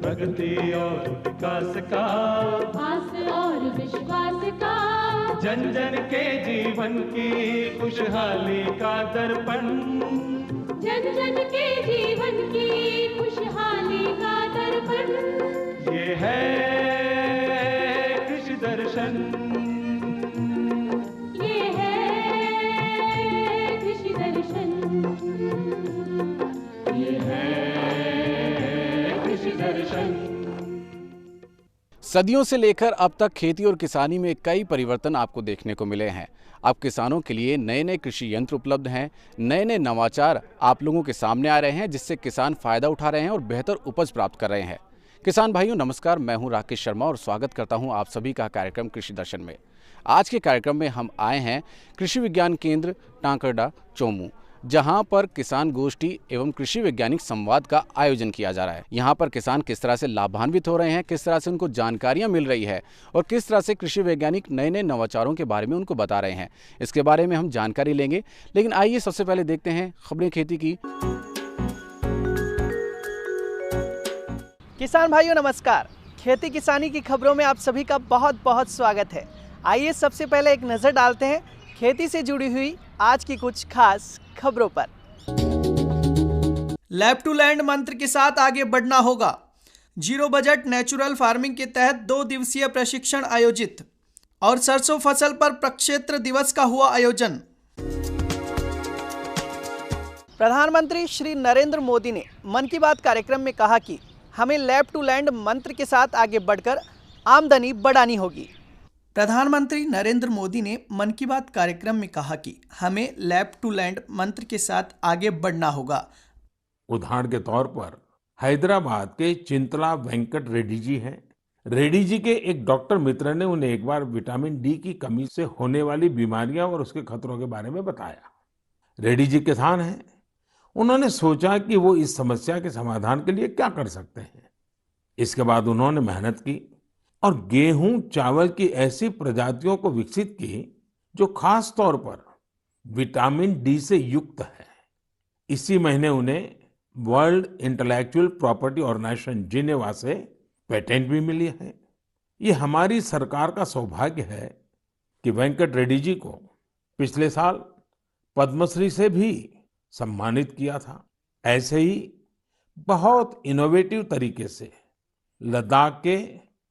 प्रगति और विकास का, आस और विश्वास का, जन जन के जीवन की खुशहाली का दर्पण, जन जन के जीवन की खुशहाली का दर्पण। ये है कृषि दर्शन, ये है कृषि दर्शन, ये है कृषि दर्शन। सदियों से लेकर अब तक खेती और किसानी में कई परिवर्तन आपको देखने को मिले हैं। अब किसानों के लिए नए नए कृषि यंत्र उपलब्ध हैं, नए नए नवाचार आप लोगों के सामने आ रहे हैं, जिससे किसान फायदा उठा रहे हैं और बेहतर उपज प्राप्त कर रहे हैं। किसान भाइयों नमस्कार, मैं हूं राकेश शर्मा और स्वागत करता हूं आप सभी का कार्यक्रम कृषि दर्शन में। आज के कार्यक्रम में हम आए हैं कृषि विज्ञान केंद्र टांकरडा चोमू, जहां पर किसान गोष्ठी एवं कृषि वैज्ञानिक संवाद का आयोजन किया जा रहा है। यहां पर किसान किस तरह से लाभान्वित हो रहे हैं, किस तरह से उनको जानकारियां मिल रही है और किस तरह से कृषि वैज्ञानिक नए नए नवाचारों के बारे में उनको बता रहे हैं, इसके बारे में हम जानकारी लेंगे। लेकिन आइए सबसे पहले देखते हैं खबरें खेती की। किसान भाइयों नमस्कार, खेती किसानी की खबरों में आप सभी का बहुत बहुत स्वागत है। आइए सबसे पहले एक नज़र डालते हैं खेती से जुड़ी हुई आज की कुछ खास खबरों पर। लैब टू लैंड मंत्र के साथ आगे बढ़ना होगा। जीरो बजट नेचुरल फार्मिंग के तहत 2 दिवसीय प्रशिक्षण आयोजित और सरसों फसल पर प्रक्षेत्र दिवस का हुआ आयोजन। प्रधानमंत्री श्री नरेंद्र मोदी ने मन की बात कार्यक्रम में कहा कि हमें लैब टू लैंड मंत्र के साथ आगे बढ़कर आमदनी बढ़ानी होगी। प्रधानमंत्री नरेंद्र मोदी ने मन की बात कार्यक्रम में कहा कि हमें लैब टू लैंड मंत्र के साथ आगे बढ़ना होगा। उदाहरण के तौर पर हैदराबाद के चिंतला वेंकट रेड्डी जी हैं। रेड्डी जी के एक डॉक्टर मित्र ने उन्हें एक बार विटामिन डी की कमी से होने वाली बीमारियां और उसके खतरों के बारे में बताया। रेड्डी जी किसान हैं। उन्होंने सोचा कि वो इस समस्या के समाधान के लिए क्या कर सकते हैं। इसके बाद उन्होंने मेहनत की और गेहूं चावल की ऐसी प्रजातियों को विकसित की जो खास तौर पर विटामिन डी से युक्त है। इसी महीने उन्हें World Intellectual Property Organization Geneva से पेटेंट भी मिली है। ये हमारी सरकार का सौभाग्य है कि वेंकट रेड्डी जी को पिछले साल पद्मश्री से भी सम्मानित किया था। ऐसे ही बहुत इनोवेटिव तरीके से लद्दाख के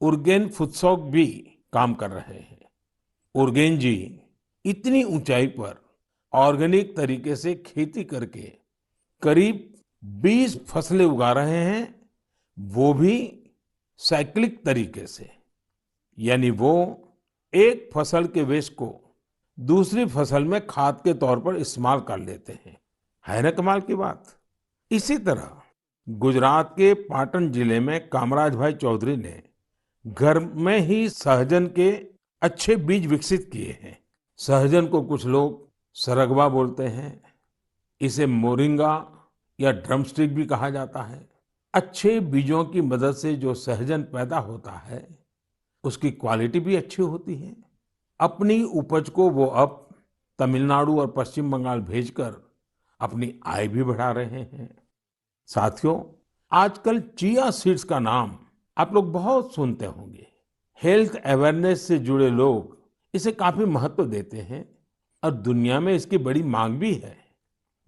उर्गेन फुत्सौग भी काम कर रहे हैं। उर्गेन जी इतनी ऊंचाई पर ऑर्गेनिक तरीके से खेती करके करीब 20 फसलें उगा रहे हैं, वो भी साइक्लिक तरीके से। यानी वो एक फसल के वेस्ट को दूसरी फसल में खाद के तौर पर इस्तेमाल कर लेते हैं। है ना कमाल की बात। इसी तरह गुजरात के पाटन जिले में कामराज भाई चौधरी ने घर में ही सहजन के अच्छे बीज विकसित किए हैं। सहजन को कुछ लोग सरगवा बोलते हैं, इसे मोरिंगा या ड्रमस्टिक भी कहा जाता है। अच्छे बीजों की मदद से जो सहजन पैदा होता है उसकी क्वालिटी भी अच्छी होती है। अपनी उपज को वो अब तमिलनाडु और पश्चिम बंगाल भेजकर अपनी आय भी बढ़ा रहे हैं। साथियों, आजकल चिया सीड्स का नाम आप लोग बहुत सुनते होंगे। हेल्थ अवेयरनेस से जुड़े लोग इसे काफी महत्व देते हैं और दुनिया में इसकी बड़ी मांग भी है।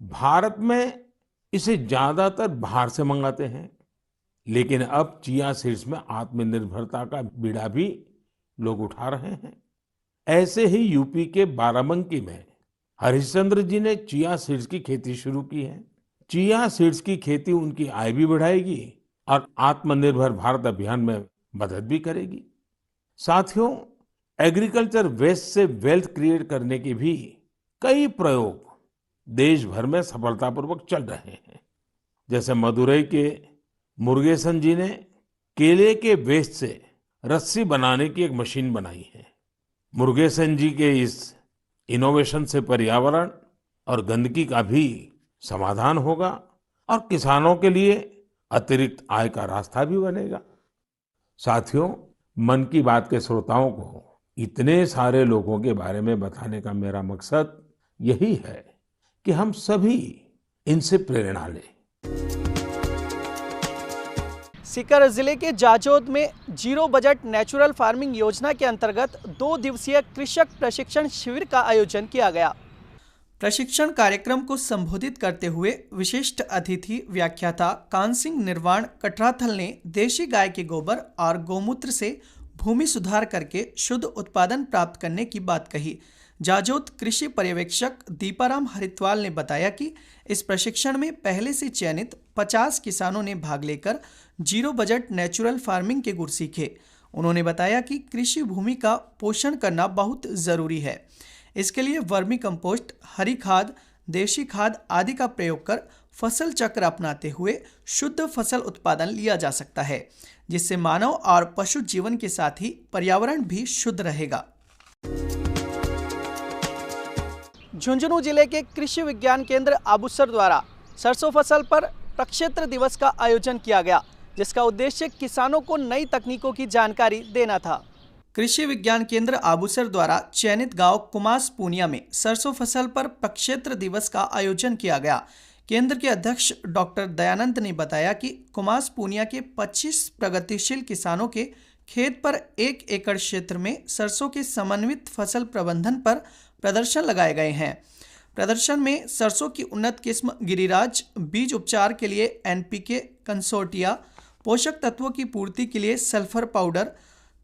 भारत में इसे ज्यादातर बाहर से मंगाते हैं, लेकिन अब चिया सीड्स में आत्मनिर्भरता का बीड़ा भी लोग उठा रहे हैं। ऐसे ही यूपी के बाराबंकी में हरिश्चंद्र जी ने चिया सीड्स की खेती शुरू की है। चिया सीड्स की खेती उनकी आय भी बढ़ाएगी और आत्मनिर्भर भारत अभियान में मदद भी करेगी। साथियों, एग्रीकल्चर वेस्ट से वेल्थ क्रिएट करने के भी कई प्रयोग देश भर में सफलतापूर्वक चल रहे हैं। जैसे मदुरई के मुरुगेसन जी ने केले के वेस्ट से रस्सी बनाने की एक मशीन बनाई है। मुरुगेसन जी के इस इनोवेशन से पर्यावरण और गंदगी का भी समाधान होगा और किसानों के लिए अतिरिक्त आय का रास्ता भी बनेगा। साथियों, मन की बात के श्रोताओं को इतने सारे लोगों के बारे में बताने का मेरा मकसद यही है कि हम सभी इनसे प्रेरणा लें। सीकर जिले के जाजोद में जीरो बजट नेचुरल फार्मिंग योजना के अंतर्गत 2 दिवसीय कृषक प्रशिक्षण शिविर का आयोजन किया गया। प्रशिक्षण कार्यक्रम को संबोधित करते हुए विशिष्ट अतिथि व्याख्याता कानसिंह निर्वाण कटराथल ने देशी गाय के गोबर और गौमूत्र से भूमि सुधार करके शुद्ध उत्पादन प्राप्त करने की बात कही। जाजोद कृषि पर्यवेक्षक दीपाराम हरिद्वाल ने बताया कि इस प्रशिक्षण में पहले से चयनित 50 किसानों ने भाग लेकर जीरो बजट नेचुरल फार्मिंग के गुर सीखे। उन्होंने बताया कि कृषि भूमि का पोषण करना बहुत ज़रूरी है। इसके लिए वर्मी कंपोस्ट, हरी खाद, देशी खाद आदि का प्रयोग कर फसल चक्र अपनाते हुए शुद्ध फसल उत्पादन लिया जा सकता है, जिससे मानव और पशु जीवन के साथ ही पर्यावरण भी शुद्ध रहेगा। झुंझुनू जिले के कृषि विज्ञान केंद्र आबूसर द्वारा सरसों फसल पर प्रक्षेत्र दिवस का आयोजन किया गया, जिसका उद्देश्य किसानों को नई तकनीकों की जानकारी देना था। कृषि विज्ञान केंद्र आबूसर द्वारा चयनित गांव कुमास पूनिया में सरसों फसल पर प्रक्षेत्र दिवस का आयोजन किया गया। केंद्र के अध्यक्ष डॉक्टर दयानंद ने बताया कि कुमास पूनिया के 25 प्रगतिशील किसानों के खेत पर 1 एकड़ क्षेत्र में सरसों के समन्वित फसल प्रबंधन पर प्रदर्शन लगाए गए हैं। प्रदर्शन में सरसों की उन्नत किस्म गिरिराज, बीज उपचार के लिए NPK कंसोर्टिया, पोषक तत्वों की पूर्ति के लिए सल्फर पाउडर,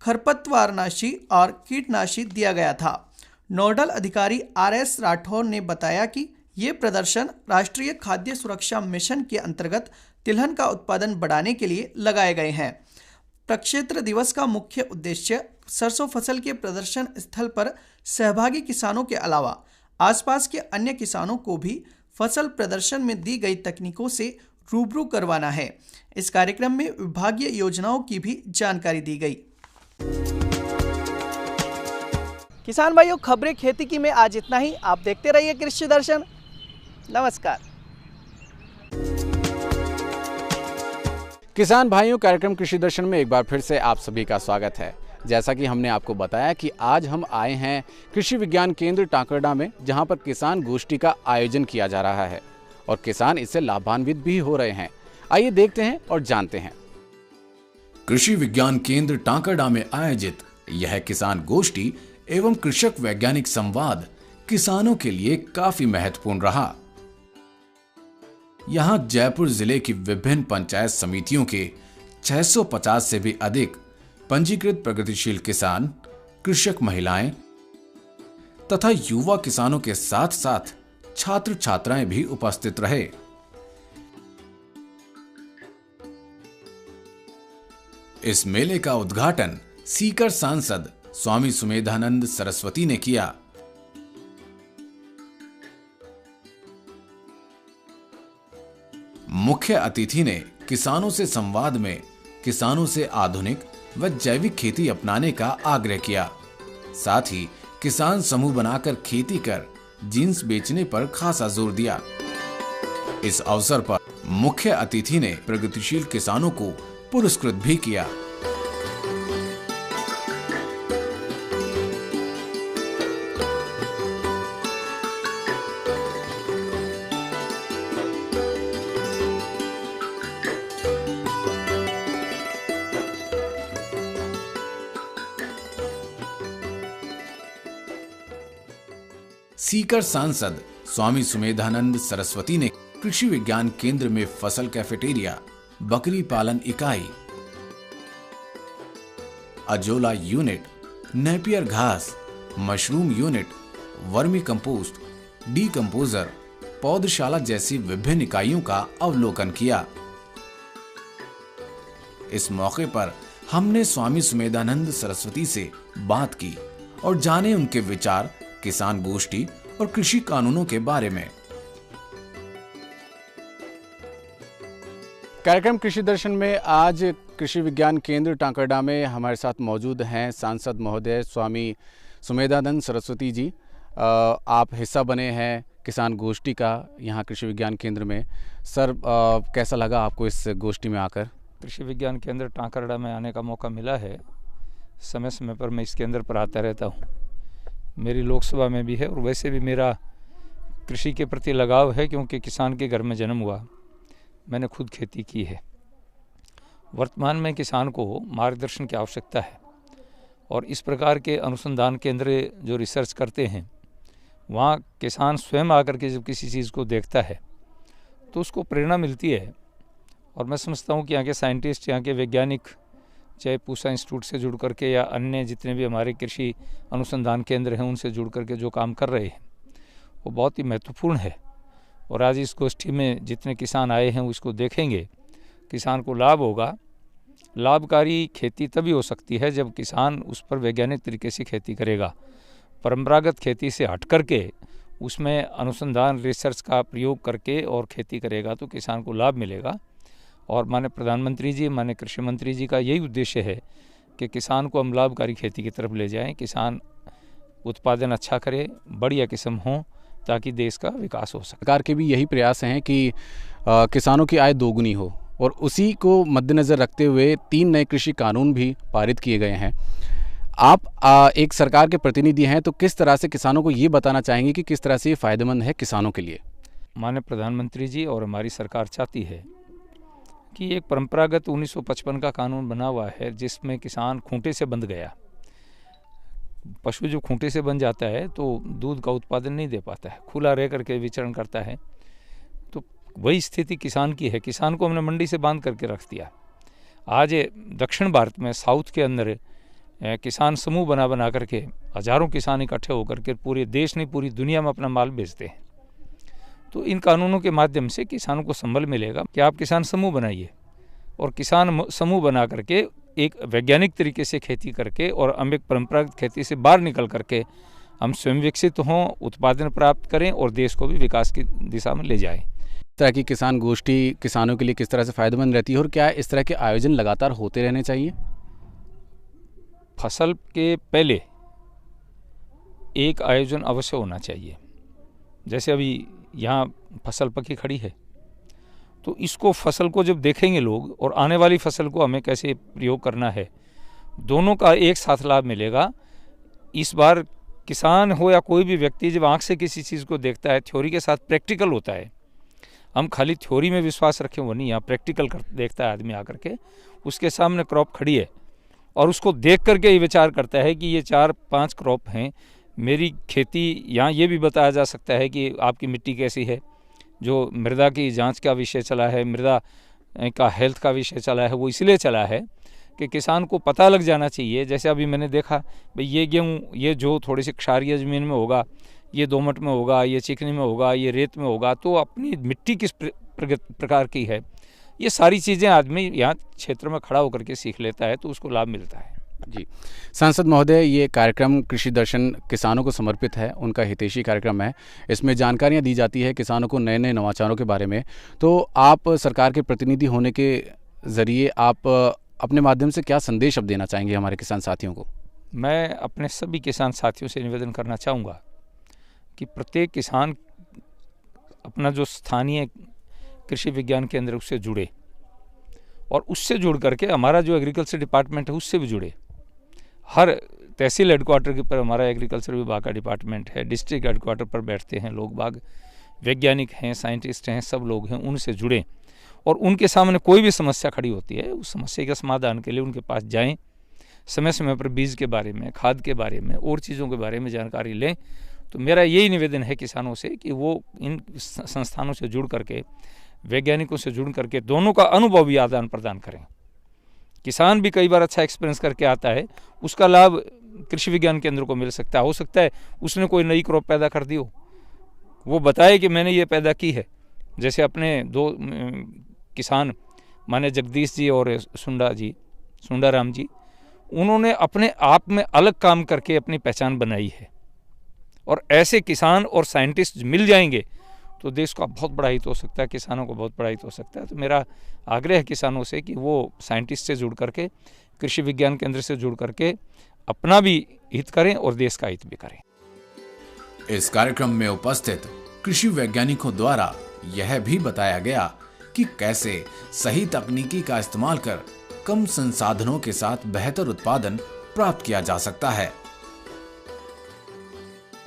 खरपतवारनाशी और कीटनाशी दिया गया था। नोडल अधिकारी RS राठौर ने बताया कि ये प्रदर्शन राष्ट्रीय खाद्य सुरक्षा मिशन के अंतर्गत तिलहन का उत्पादन बढ़ाने के लिए लगाए गए हैं। प्रक्षेत्र दिवस का मुख्य उद्देश्य सरसों फसल के प्रदर्शन स्थल पर सहभागी किसानों के अलावा आसपास के अन्य किसानों को भी फसल प्रदर्शन में दी गई तकनीकों से रूबरू करवाना है। इस कार्यक्रम में विभागीय योजनाओं की भी जानकारी दी गई। किसान भाइयों, खबरें खेती की में आज इतना ही। आप देखते रहिए कृषि दर्शन। नमस्कार। किसान भाइयों, कार्यक्रम कृषि दर्शन में एक बार फिर से आप सभी का स्वागत है। जैसा कि हमने आपको बताया कि आज हम आए हैं कृषि विज्ञान केंद्र टांकरडा में, जहां पर किसान गोष्ठी का आयोजन किया जा रहा है और किसान इससे लाभान्वित भी हो रहे हैं। आइए देखते हैं और जानते हैं। कृषि विज्ञान केंद्र टांकरडा में आयोजित यह किसान गोष्ठी एवं कृषक वैज्ञानिक संवाद किसानों के लिए काफी महत्वपूर्ण रहा। यहां जयपुर जिले की विभिन्न पंचायत समितियों के 650 से भी अधिक पंजीकृत प्रगतिशील किसान, कृषक महिलाएं तथा युवा किसानों के साथ साथ छात्र छात्राएं भी उपस्थित रहे। इस मेले का उद्घाटन सीकर सांसद स्वामी सुमेधानंद सरस्वती ने किया। मुख्य अतिथि ने किसानों से संवाद में किसानों से आधुनिक व जैविक खेती अपनाने का आग्रह किया। साथ ही किसान समूह बनाकर खेती कर जींस बेचने पर खासा जोर दिया। इस अवसर पर मुख्य अतिथि ने प्रगतिशील किसानों को पुरस्कृत भी किया। सीकर सांसद स्वामी सुमेधानंद सरस्वती ने कृषि विज्ञान केंद्र में फसल कैफेटेरिया, बकरी पालन इकाई, अजोला यूनिट, नेपियर घास, mushroom unit, vermi compost, decomposer, पौधशाला जैसी विभिन्न इकाइयों का अवलोकन किया। इस मौके पर हमने स्वामी सुमेधानंद सरस्वती से बात की और जाने उनके विचार किसान गोष्ठी और कृषि कानूनों के बारे में। कार्यक्रम कृषि दर्शन में आज कृषि विज्ञान केंद्र टांकरडा में हमारे साथ मौजूद हैं सांसद महोदय स्वामी सुमेधानंद सरस्वती जी। आप हिस्सा बने हैं किसान गोष्ठी का यहाँ कृषि विज्ञान केंद्र में। सर, कैसा लगा आपको इस गोष्ठी में आकर? कृषि विज्ञान केंद्र टांकरडा में आने का मौका मिला है। समय समय पर मैं इस केंद्र पर आता रहता हूँ। मेरी लोकसभा में भी है और वैसे भी मेरा कृषि के प्रति लगाव है, क्योंकि किसान के घर में जन्म हुआ, मैंने खुद खेती की है। वर्तमान में किसान को मार्गदर्शन की आवश्यकता है, और इस प्रकार के अनुसंधान केंद्र जो रिसर्च करते हैं, वहाँ किसान स्वयं आकर के जब किसी चीज़ को देखता है तो उसको प्रेरणा मिलती है। और मैं समझता हूँ कि यहाँ के साइंटिस्ट, यहाँ के वैज्ञानिक, चाहे पूसा इंस्टीट्यूट से जुड़ करके या अन्य जितने भी हमारे कृषि अनुसंधान केंद्र हैं उनसे जुड़ करके जो काम कर रहे हैं वो बहुत ही महत्वपूर्ण है। और आज इस गोष्ठी में जितने किसान आए हैं वो इसको देखेंगे, किसान को लाभ होगा। लाभकारी खेती तभी हो सकती है जब किसान उस पर वैज्ञानिक तरीके से खेती करेगा। परंपरागत खेती से हट करके उसमें अनुसंधान रिसर्च का प्रयोग करके और खेती करेगा तो किसान को लाभ मिलेगा। और माननीय प्रधानमंत्री जी, माननीय कृषि मंत्री जी का यही उद्देश्य है कि किसान को हम लाभकारी खेती की तरफ ले जाएं, किसान उत्पादन अच्छा करे, बढ़िया किस्म हो, ताकि देश का विकास हो सके। सरकार के भी यही प्रयास हैं कि किसानों की आय दोगुनी हो, और उसी को मद्देनज़र रखते हुए 3 नए कृषि कानून भी पारित किए गए हैं। आप एक सरकार के प्रतिनिधि हैं, तो किस तरह से किसानों को ये बताना चाहेंगे कि किस तरह से ये फ़ायदेमंद है किसानों के लिए? माननीय प्रधानमंत्री जी और हमारी सरकार चाहती है कि एक परंपरागत 1955 का कानून बना हुआ है जिसमें किसान खूंटे से बंध गया। पशु जो खूंटे से बन जाता है तो दूध का उत्पादन नहीं दे पाता है, खुला रह करके विचरण करता है। तो वही स्थिति किसान की है। किसान को हमने मंडी से बांध करके रख दिया। आज दक्षिण भारत में, साउथ के अंदर किसान समूह बना करके हजारों किसान इकट्ठे होकर के पूरे देश नहीं पूरी दुनिया में अपना माल बेचते हैं। तो इन कानूनों के माध्यम से किसानों को संबल मिलेगा कि आप किसान समूह बनाइए, और किसान समूह बना करके एक वैज्ञानिक तरीके से खेती करके और हम एक परंपरागत खेती से बाहर निकल करके हम स्वयं विकसित हों, उत्पादन प्राप्त करें और देश को भी विकास की दिशा में ले जाएं। इस तरह की किसान गोष्ठी किसानों के लिए किस तरह से फ़ायदेमंद रहती है, और क्या इस तरह के आयोजन लगातार होते रहने चाहिए? फसल के पहले एक आयोजन अवश्य होना चाहिए। जैसे अभी यहाँ फसल पकी खड़ी है, तो इसको फसल को जब देखेंगे लोग और आने वाली फसल को हमें कैसे प्रयोग करना है, दोनों का एक साथ लाभ मिलेगा। इस बार किसान हो या कोई भी व्यक्ति जब आँख से किसी चीज़ को देखता है, थ्योरी के साथ प्रैक्टिकल होता है। हम खाली थ्योरी में विश्वास रखें वो नहीं, यहाँ प्रैक्टिकल देखता है आदमी आकर के, उसके सामने क्रॉप खड़ी है और उसको देख करके ये विचार करता है कि ये 4-5 क्रॉप हैं, मेरी खेती। यहाँ ये भी बताया जा सकता है कि आपकी मिट्टी कैसी है। जो मृदा की जांच का विषय चला है, मृदा का हेल्थ का विषय चला है, वो इसलिए चला है कि किसान को पता लग जाना चाहिए। जैसे अभी मैंने देखा भाई ये गेहूँ, ये जो थोड़ी सी क्षारीय ज़मीन में होगा, ये दोमट में होगा, ये चिकनी में होगा, ये रेत में होगा, तो अपनी मिट्टी किस प्रकार की है, ये सारी चीज़ें आदमी यहाँ क्षेत्र में खड़ा होकर के सीख लेता है, तो उसको लाभ मिलता है। जी, सांसद महोदय, ये कार्यक्रम कृषि दर्शन किसानों को समर्पित है, उनका हितैषी कार्यक्रम है। इसमें जानकारियाँ दी जाती है किसानों को नए नए नवाचारों के बारे में। तो आप सरकार के प्रतिनिधि होने के ज़रिए आप अपने माध्यम से क्या संदेश अब देना चाहेंगे हमारे किसान साथियों को? मैं अपने सभी किसान साथियों से निवेदन करना चाहूँगा कि प्रत्येक किसान अपना जो स्थानीय कृषि विज्ञान केंद्र उससे जुड़े, और उससे जुड़ करके हमारा जो एग्रीकल्चर डिपार्टमेंट है उससे भी जुड़े। हर तहसील हेडक्वार्टर के पर हमारा एग्रीकल्चर विभाग का डिपार्टमेंट है, डिस्ट्रिक्ट हेडक्वार्टर पर बैठते हैं लोग बाग, वैज्ञानिक हैं, साइंटिस्ट हैं, सब लोग हैं, उनसे जुड़ें और उनके सामने कोई भी समस्या खड़ी होती है उस समस्या के समाधान के लिए उनके पास जाएं। समय समय पर बीज के बारे में, खाद के बारे में और चीज़ों के बारे में जानकारी लें। तो मेरा यही निवेदन है किसानों से कि वो इन संस्थानों से जुड़ करके, वैज्ञानिकों से जुड़ करके दोनों का अनुभव भी आदान प्रदान करें। किसान भी कई बार अच्छा एक्सपीरियंस करके आता है, उसका लाभ कृषि विज्ञान केंद्र को मिल सकता है। हो सकता है उसने कोई नई क्रॉप पैदा कर दी हो, वो बताए कि मैंने ये पैदा की है। जैसे अपने 2 किसान माने जगदीश जी और सुंडा राम जी, उन्होंने अपने आप में अलग काम करके अपनी पहचान बनाई है। और ऐसे किसान और साइंटिस्ट मिल जाएंगे तो देश का बहुत बड़ा हित हो सकता है, किसानों को बहुत बड़ा हित हो सकता है। तो मेरा आग्रह है किसानों से कि वो साइंटिस्ट से जुड़ करके, कृषि विज्ञान केंद्र से जुड़ करके अपना भी हित करें और देश का हित भी करें। इस कार्यक्रम में उपस्थित कृषि वैज्ञानिकों द्वारा यह भी बताया गया कि कैसे सही तकनीकी का इस्तेमाल कर कम संसाधनों के साथ बेहतर उत्पादन प्राप्त किया जा सकता है।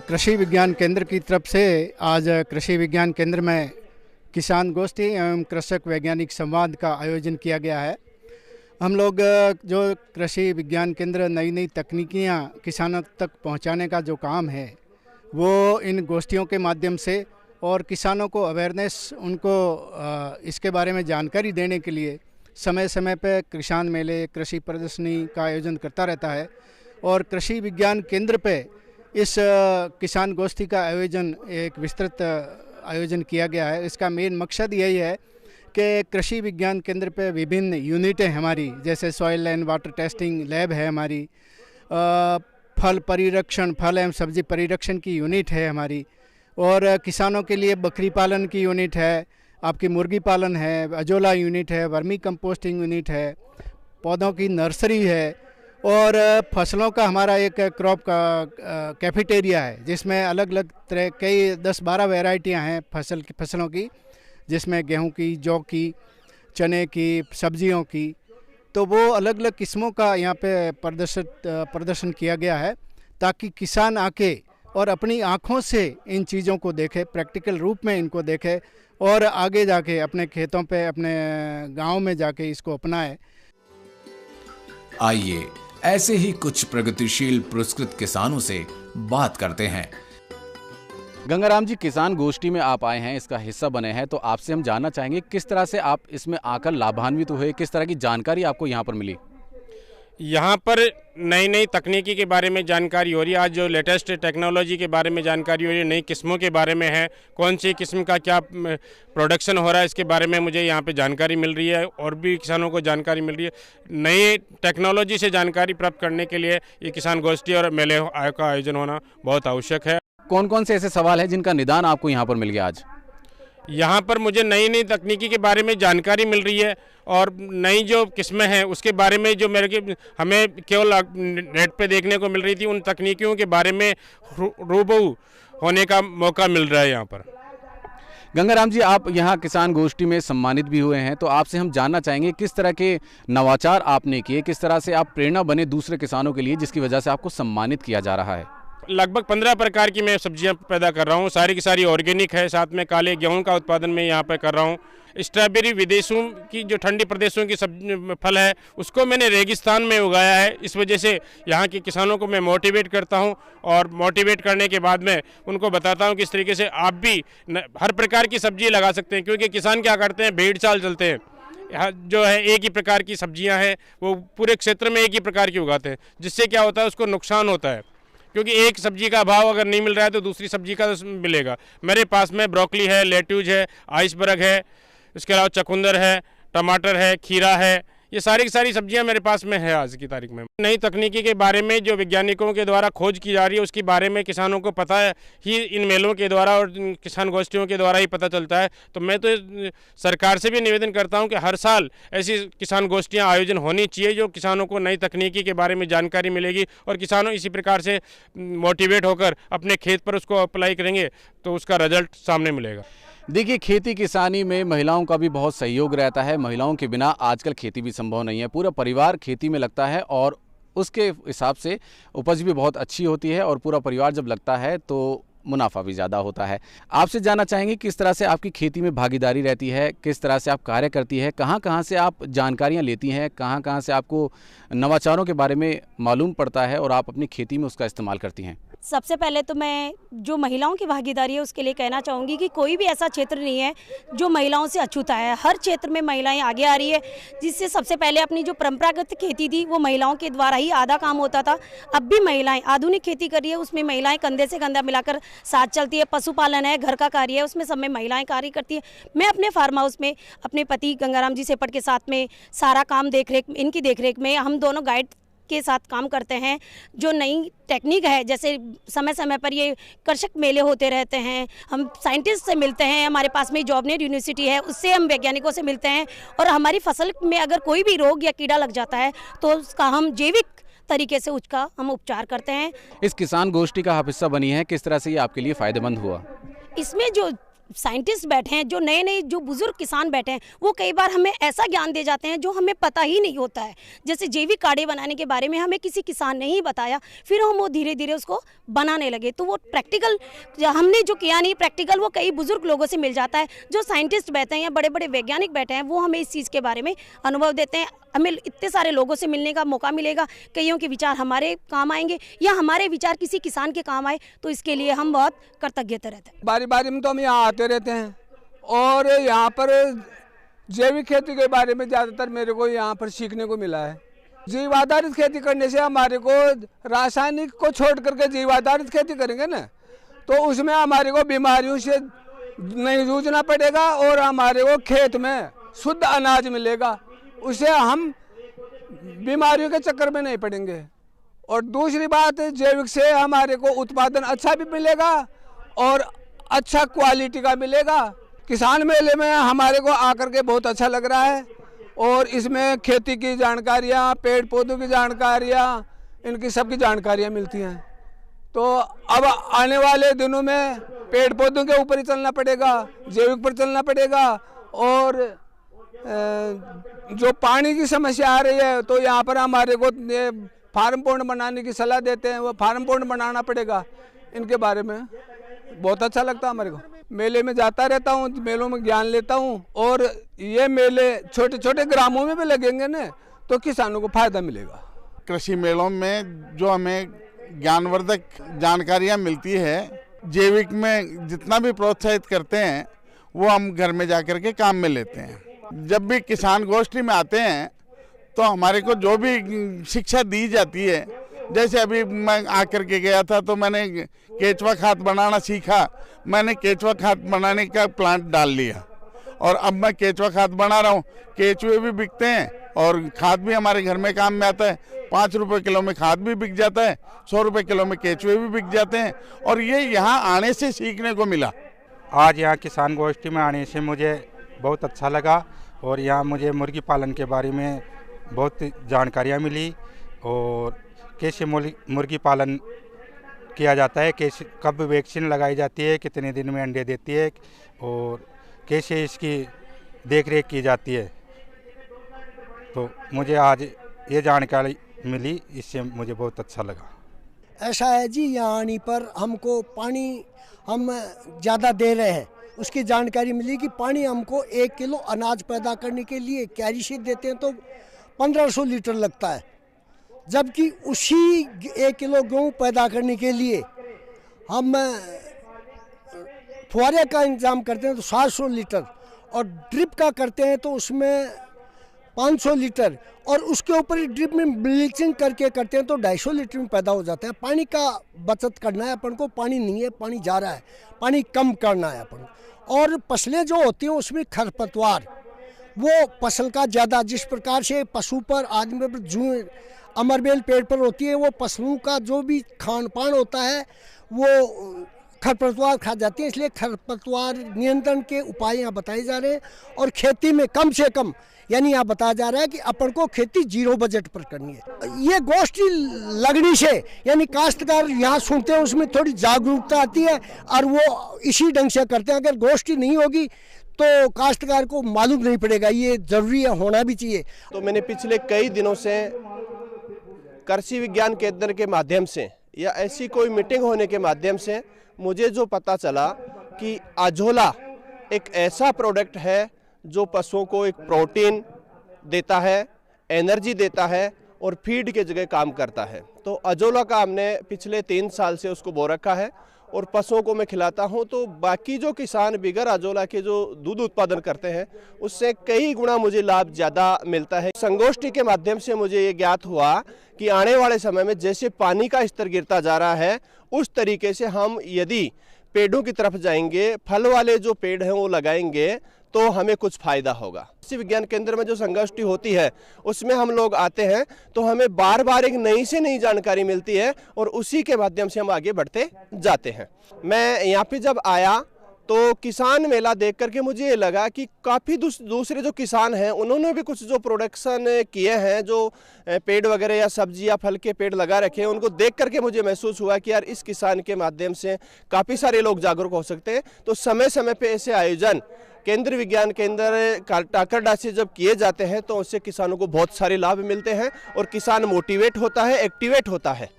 कृषि विज्ञान केंद्र की तरफ से आज कृषि विज्ञान केंद्र में किसान गोष्ठी एवं कृषक वैज्ञानिक संवाद का आयोजन किया गया है। हम लोग जो कृषि विज्ञान केंद्र नई नई तकनीकियाँ किसानों तक पहुंचाने का जो काम है वो इन गोष्ठियों के माध्यम से और किसानों को अवेयरनेस उनको इसके बारे में जानकारी देने के लिए समय समय पर किसान मेले, कृषि प्रदर्शनी का आयोजन करता रहता है। और कृषि विज्ञान केंद्र पे इस किसान गोष्ठी का आयोजन एक विस्तृत आयोजन किया गया है। इसका मेन मकसद यही है कि कृषि विज्ञान केंद्र पे विभिन्न यूनिटें हमारी, जैसे soil and water testing lab है हमारी, फल परिरक्षण, फल एवं सब्जी परिरक्षण की यूनिट है हमारी, और किसानों के लिए बकरी पालन की यूनिट है, आपकी मुर्गी पालन है, अजोला यूनिट है, वर्मी कंपोस्टिंग यूनिट है, पौधों की नर्सरी है, और फसलों का हमारा एक क्रॉप का कैफेटेरिया है जिसमें अलग अलग तरह कई 10-12 वैरायटियाँ हैं फसलों की, जिसमें गेहूं की, जौ की, चने की, सब्जियों की। तो वो अलग अलग किस्मों का यहाँ पे प्रदर्शन किया गया है ताकि किसान आके और अपनी आँखों से इन चीज़ों को देखे, प्रैक्टिकल रूप में इनको देखे और आगे जाके अपने खेतों पे, अपने गांव में जाके इसको अपनाए। आइए ऐसे ही कुछ प्रगतिशील पुरस्कृत किसानों से बात करते हैं। गंगाराम जी, किसान गोष्ठी में आप आए हैं, इसका हिस्सा बने हैं, तो आपसे हम जानना चाहेंगे किस तरह से आप इसमें आकर लाभान्वित हुए, किस तरह की जानकारी आपको यहाँ पर मिली? यहाँ पर नई नई तकनीकी के बारे में जानकारी हो रही है। आज जो लेटेस्ट टेक्नोलॉजी के बारे में जानकारी हो रही है, नई किस्मों के बारे में है, कौन सी किस्म का क्या प्रोडक्शन हो रहा है, इसके बारे में मुझे यहाँ पे जानकारी मिल रही है और भी किसानों को जानकारी मिल रही है। नई टेक्नोलॉजी से जानकारी प्राप्त करने के लिए ये किसान गोष्ठी और मेले का आयोजन होना बहुत आवश्यक है। कौन कौन से ऐसे सवाल हैं जिनका निदान आपको यहाँ पर मिल गया आज? यहाँ पर मुझे नई नई तकनीकी के बारे में जानकारी मिल रही है और नई जो किस्में हैं उसके बारे में जो हमें केवल नेट पे देखने को मिल रही थी, उन तकनीकियों के बारे में रूबरू होने का मौका मिल रहा है यहाँ पर। गंगाराम जी, आप यहाँ किसान गोष्ठी में सम्मानित भी हुए हैं, तो आपसे हम जानना चाहेंगे किस तरह के नवाचार आपने किए, किस तरह से आप प्रेरणा बने दूसरे किसानों के लिए जिसकी वजह से आपको सम्मानित किया जा रहा है? लगभग 15 प्रकार की मैं सब्जियां पैदा कर रहा हूं, सारी की सारी ऑर्गेनिक है, साथ में काले गेहूं का उत्पादन मैं यहां पे कर रहा हूं। स्ट्रॉबेरी विदेशों की, जो ठंडी प्रदेशों की फल है, उसको मैंने रेगिस्तान में उगाया है। इस वजह से यहाँ के किसानों को मैं मोटिवेट करता हूँ और मोटिवेट करने के बाद में उनको बताता हूँ कि इस तरीके से आप भी हर प्रकार की सब्जी लगा सकते हैं, क्योंकि किसान क्या करते हैं, भेड़ चाल चलते हैं। जो है एक ही प्रकार की सब्जियां हैं वो पूरे क्षेत्र में एक ही प्रकार की उगाते हैं, जिससे क्या होता है, उसको नुकसान होता है, क्योंकि एक सब्जी का भाव अगर नहीं मिल रहा है तो दूसरी सब्जी का मिलेगा। मेरे पास में ब्रोकली है, लेट्यूज है, आइसबर्ग है, इसके अलावा चकुंदर है, टमाटर है, खीरा है, ये सारी की सारी सब्जियां मेरे पास में है आज की तारीख में। नई तकनीकी के बारे में जो वैज्ञानिकों के द्वारा खोज की जा रही है उसके बारे में किसानों को पता है ही इन मेलों के द्वारा और किसान गोष्ठियों के द्वारा ही पता चलता है। तो मैं तो सरकार से भी निवेदन करता हूं कि हर साल ऐसी किसान गोष्ठियां आयोजन होनी चाहिए, जो किसानों को नई तकनीकी के बारे में जानकारी मिलेगी और किसानों इसी प्रकार से मोटिवेट होकर अपने खेत पर उसको अप्लाई करेंगे तो उसका रिजल्ट सामने मिलेगा। देखिए, खेती किसानी में महिलाओं का भी बहुत सहयोग रहता है। महिलाओं के बिना आजकल खेती भी संभव नहीं है। पूरा परिवार खेती में लगता है और उसके हिसाब से उपज भी बहुत अच्छी होती है और पूरा परिवार जब लगता है तो मुनाफा भी ज़्यादा होता है। आपसे जानना चाहेंगे किस तरह से आपकी खेती में भागीदारी रहती है, किस तरह से आप कार्य करती है, कहाँ कहाँ से आप जानकारियाँ लेती हैं, कहाँ कहाँ से आपको नवाचारों के बारे में मालूम पड़ता है और आप अपनी खेती में उसका इस्तेमाल करती हैं? सबसे पहले तो मैं जो महिलाओं की भागीदारी है उसके लिए कहना चाहूँगी कि कोई भी ऐसा क्षेत्र नहीं है जो महिलाओं से अछूता है। हर क्षेत्र में महिलाएं आगे आ रही है, जिससे सबसे पहले अपनी जो परंपरागत खेती थी वो महिलाओं के द्वारा ही आधा काम होता था। अब भी महिलाएं आधुनिक खेती कर रही है, उसमें महिलाएं कंधे से कंधा मिलाकर साथ चलती है। पशुपालन है, घर का कार्य है, उसमें सब में महिलाएं कार्य करती है। मैं अपने फार्म हाउस में अपने पति गंगाराम जी सेपट के साथ में सारा काम इनकी देखरेख में हम दोनों गाइड के साथ काम करते हैं। जो नई टेक्निक है, जैसे समय समय पर ये कृषक मेले होते रहते हैं, हम साइंटिस्ट से मिलते हैं, हमारे पास में जॉबनेट यूनिवर्सिटी है, उससे हम वैज्ञानिकों से मिलते हैं और हमारी फसल में अगर कोई भी रोग या कीड़ा लग जाता है तो उसका हम जैविक तरीके से उसका हम उपचार करते हैं। इस किसान गोष्ठी का आप हिस्सा बनी है, किस तरह से ये आपके लिए फ़ायदेमंद हुआ? इसमें जो साइंटिस्ट बैठे हैं, जो नए नए जो बुजुर्ग किसान बैठे हैं, वो कई बार हमें ऐसा ज्ञान दे जाते हैं जो हमें पता ही नहीं होता है। जैसे जैविक काढ़े बनाने के बारे में हमें किसी किसान ने ही बताया, फिर हम वो धीरे धीरे उसको बनाने लगे। तो वो प्रैक्टिकल हमने जो किया नहीं, प्रैक्टिकल वो कई बुजुर्ग लोगों से मिल जाता है। जो साइंटिस्ट बैठे हैं या बड़े बड़े वैज्ञानिक बैठे हैं, वो हमें इस चीज़ के बारे में अनुभव देते हैं। हमें इतने सारे लोगों से मिलने का मौका मिलेगा, कईयों के विचार हमारे काम आएंगे या हमारे विचार किसी किसान के काम आए, तो इसके लिए हम बहुत कृतज्ञता रहते हैं। बारी बारी में तो हम यहाँ आते रहते हैं और यहाँ पर जैविक खेती के बारे में ज़्यादातर मेरे को यहाँ पर सीखने को मिला है। जीव आधारित खेती करने से हमारे को रासायनिक को छोड़ करके जीव आधारित खेती करेंगे ना, तो उसमें हमारे को बीमारियों से नहीं जूझना पड़ेगा और हमारे को खेत में शुद्ध अनाज मिलेगा, उससे हम बीमारियों के चक्कर में नहीं पड़ेंगे। और दूसरी बात, जैविक से हमारे को उत्पादन अच्छा भी मिलेगा और अच्छा क्वालिटी का मिलेगा। किसान मेले में हमारे को आकर के बहुत अच्छा लग रहा है और इसमें खेती की जानकारियाँ, पेड़ पौधों की जानकारियाँ, इनकी सबकी जानकारियाँ मिलती हैं। तो अब आने वाले दिनों में पेड़ पौधों के ऊपर ही चलना पड़ेगा, जैविक पर चलना पड़ेगा। और जो पानी की समस्या आ रही है, तो यहाँ पर हमारे को फार्म पॉन्ड बनाने की सलाह देते हैं, वो फार्म पॉन्ड बनाना पड़ेगा। इनके बारे में बहुत अच्छा लगता है हमारे को। मेले में जाता रहता हूँ, मेलों में ज्ञान लेता हूँ और ये मेले छोटे छोटे ग्रामों में भी लगेंगे ना, तो किसानों को फायदा मिलेगा। कृषि मेलों में जो हमें ज्ञानवर्धक जानकारियाँ मिलती है, जैविक में जितना भी प्रोत्साहित करते हैं, वो हम घर में जाकर के काम में लेते हैं। जब भी किसान गोष्ठी में आते हैं तो हमारे को जो भी शिक्षा दी जाती है, जैसे अभी मैं आकर के गया था तो मैंने केचुआ खाद बनाना सीखा। मैंने केचुआ खाद बनाने का प्लांट डाल लिया और अब मैं केचुआ खाद बना रहा हूँ। केचुए भी बिकते हैं और खाद भी हमारे घर में काम में आता है। 5 रुपए किलो में खाद भी बिक जाता है, 100 रुपए किलो में केचुए भी बिक जाते हैं। और ये यहाँ आने से सीखने को मिला। आज यहाँ किसान गोष्ठी में आने से मुझे बहुत अच्छा लगा और यहाँ मुझे मुर्गी पालन के बारे में बहुत जानकारियाँ मिली और कैसे मुर्गी पालन किया जाता है, कैसे कब वैक्सीन लगाई जाती है, कितने दिन में अंडे देती है और कैसे इसकी देखरेख की जाती है। तो मुझे आज ये जानकारी मिली, इससे मुझे बहुत अच्छा लगा। ऐसा है जी, यहाँ आने पर हमको पानी हम ज़्यादा दे रहे हैं, उसकी जानकारी मिली कि पानी हमको 1 किलो अनाज पैदा करने के लिए कैरी शीट देते हैं तो 1500 लीटर लगता है, जबकि उसी 1 किलो गेहूँ पैदा करने के लिए हम फुहारे का इंतजाम करते हैं तो 700 लीटर और ड्रिप का करते हैं तो उसमें 500 लीटर और उसके ऊपर ही ड्रिप में ब्लीचिंग करके करते हैं तो 250 लीटर में पैदा हो जाता है। पानी का बचत करना है अपन को, पानी नहीं है, पानी जा रहा है, पानी कम करना है अपन को। और फसलें जो होती हैं उसमें खरपतवार, वो फसल का ज़्यादा, जिस प्रकार से पशु पर, आदमी पर जो अमरबेल पेड़ पर होती है, वो पशुओं का जो भी खान पान होता है वो खरपतवार खा जाती है। इसलिए खरपतवार नियंत्रण के उपाय यहाँ बताए जा रहे हैं और खेती में कम से कम, यानी यहाँ बताया जा रहा है कि अपन को खेती 0 बजट पर करनी है। ये गोष्ठी लगने से यानी काश्तकार यहाँ सुनते हैं, उसमें थोड़ी जागरूकता आती है और वो इसी ढंग से करते हैं। अगर गोष्ठी नहीं होगी तो काश्तकार को मालूम नहीं पड़ेगा, ये जरूरी है, होना भी चाहिए। तो मैंने पिछले कई दिनों से कृषि विज्ञान केंद्र के माध्यम से या ऐसी कोई मीटिंग होने के माध्यम से मुझे जो पता चला कि अजोला एक ऐसा प्रोडक्ट है जो पशुओं को एक प्रोटीन देता है, एनर्जी देता है और फीड के जगह काम करता है। तो अजोला का हमने पिछले 3 साल से उसको बो रखा है और पशुओं को मैं खिलाता हूं। तो बाकी जो किसान बिगर अजोला के जो दूध उत्पादन करते हैं उससे कई गुना मुझे लाभ ज़्यादा मिलता है। संगोष्ठी के माध्यम से मुझे ये ज्ञात हुआ कि आने वाले समय में जैसे पानी का स्तर गिरता जा रहा है, उस तरीके से हम यदि पेड़ों की तरफ जाएंगे, फल वाले जो पेड़ हैं वो लगाएंगे, तो हमें कुछ फायदा होगा। कृषि विज्ञान केंद्र में जो संगोष्ठी होती है उसमें हम लोग आते हैं तो हमें बार बार एक नई से नई जानकारी मिलती है और उसी के माध्यम से हम आगे बढ़ते जाते हैं। मैं यहाँ पे जब आया तो किसान मेला देख करके मुझे ये लगा कि काफ़ी दूसरे जो किसान हैं उन्होंने भी कुछ जो प्रोडक्शन किए हैं, जो पेड़ वगैरह या सब्जी या फल के पेड़ लगा रखे हैं, उनको देख करके मुझे महसूस हुआ कि यार इस किसान के माध्यम से काफ़ी सारे लोग जागरूक हो सकते हैं। तो समय समय पे ऐसे आयोजन केंद्रीय विज्ञान केंद्र टाकरडा से जब किए जाते हैं तो उससे किसानों को बहुत सारे लाभ मिलते हैं और किसान मोटिवेट होता है, एक्टिवेट होता है।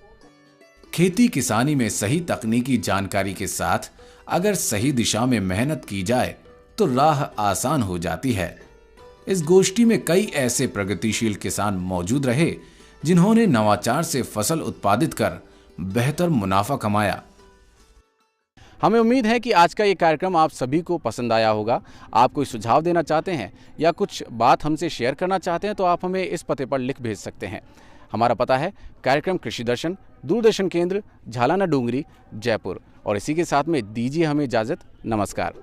खेती किसानी में सही तकनीकी जानकारी के साथ अगर सही दिशा में मेहनत की जाए तो राह आसान हो जाती है। इस गोष्ठी में कई ऐसे प्रगतिशील किसान मौजूद रहे जिन्होंने नवाचार से फसल उत्पादित कर बेहतर मुनाफा कमाया। हमें उम्मीद है कि आज का ये कार्यक्रम आप सभी को पसंद आया होगा। आप कोई सुझाव देना चाहते हैं या कुछ बात हमसे शेयर करना चाहते हैं तो आप हमें इस पते पर लिख भेज सकते हैं। हमारा पता है कार्यक्रम कृषि दर्शन, दूरदर्शन केंद्र, झालाना डूंगरी, जयपुर। और इसी के साथ में दीजिए हमें इजाज़त। नमस्कार।